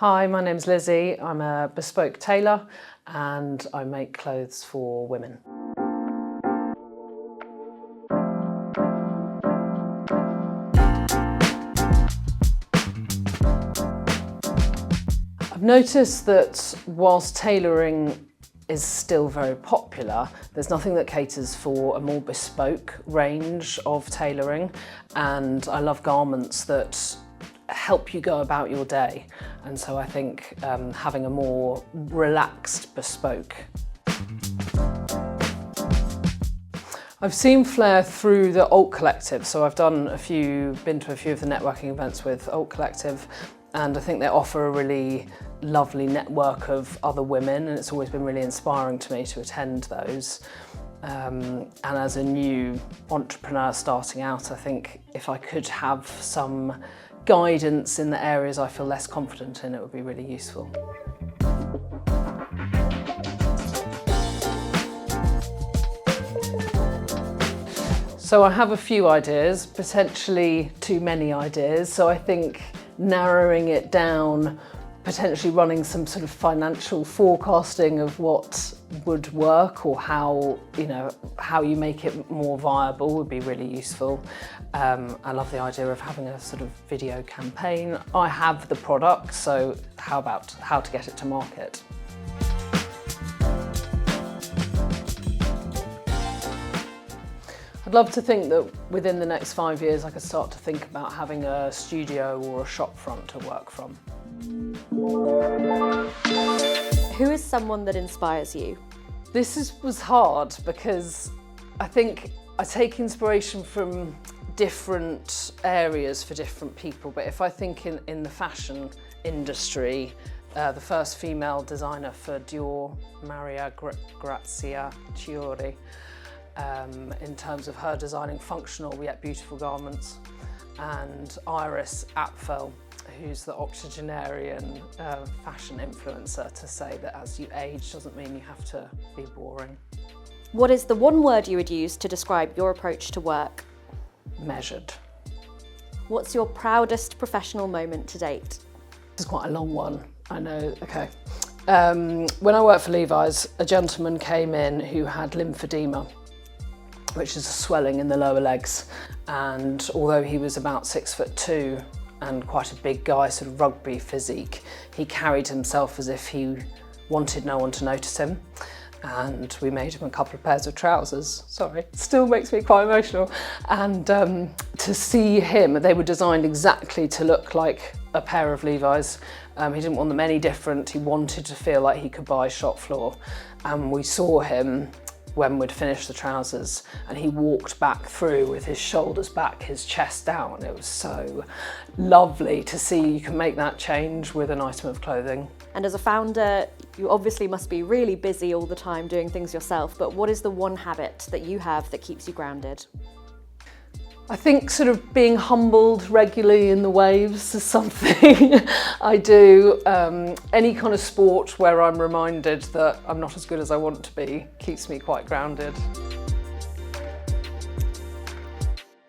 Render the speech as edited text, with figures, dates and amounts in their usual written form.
Hi, my name's Lizzie. I'm a bespoke tailor and I make clothes for women. I've noticed that whilst tailoring is still very popular, there's nothing that caters for a more bespoke range of tailoring, and I love garments that help you go about your day, and so I think having a more relaxed bespoke. I've seen Flair through the Alt Collective, so I've been to a few of the networking events with Alt Collective, and I think they offer a really lovely network of other women, and it's always been really inspiring to me to attend those. And as a new entrepreneur starting out, I think if I could have some guidance in the areas I feel less confident in, it would be really useful. So I have a few ideas, potentially too many ideas, so I think narrowing it down, potentially running some sort of financial forecasting of what would work or how you make it more viable would be really useful. I love the idea of having a sort of video campaign. I have the product, so how about how to get it to market? I'd love to think that within the next 5 years I could start to think about having a studio or a shop front to work from. Who is someone that inspires you? This was hard because I think I take inspiration from different areas for different people, but if I think in the fashion industry, the first female designer for Dior, Maria Grazia Chiuri, in terms of her designing functional yet beautiful garments, and Iris Apfel, who's the octogenarian fashion influencer, to say that as you age doesn't mean you have to be boring. What is the one word you would use to describe your approach to work? Measured. What's your proudest professional moment to date? This is quite a long one, I know, okay. When I worked for Levi's, a gentleman came in who had lymphedema, which is a swelling in the lower legs, and although he was about 6'2" and quite a big guy, sort of rugby physique, he carried himself as if he wanted no one to notice him, and we made him a couple of pairs of trousers. Sorry, still makes me quite emotional. And to see him, they were designed exactly to look like a pair of Levi's. He didn't want them any different. He wanted to feel like he could buy shop floor, and we saw him when we'd finished the trousers, and he walked back through with his shoulders back, his chest down. It was so lovely to see you can make that change with an item of clothing. And as a founder, you obviously must be really busy all the time doing things yourself, but what is the one habit that you have that keeps you grounded? I think sort of being humbled regularly in the waves is something I do. Any kind of sport where I'm reminded that I'm not as good as I want to be keeps me quite grounded.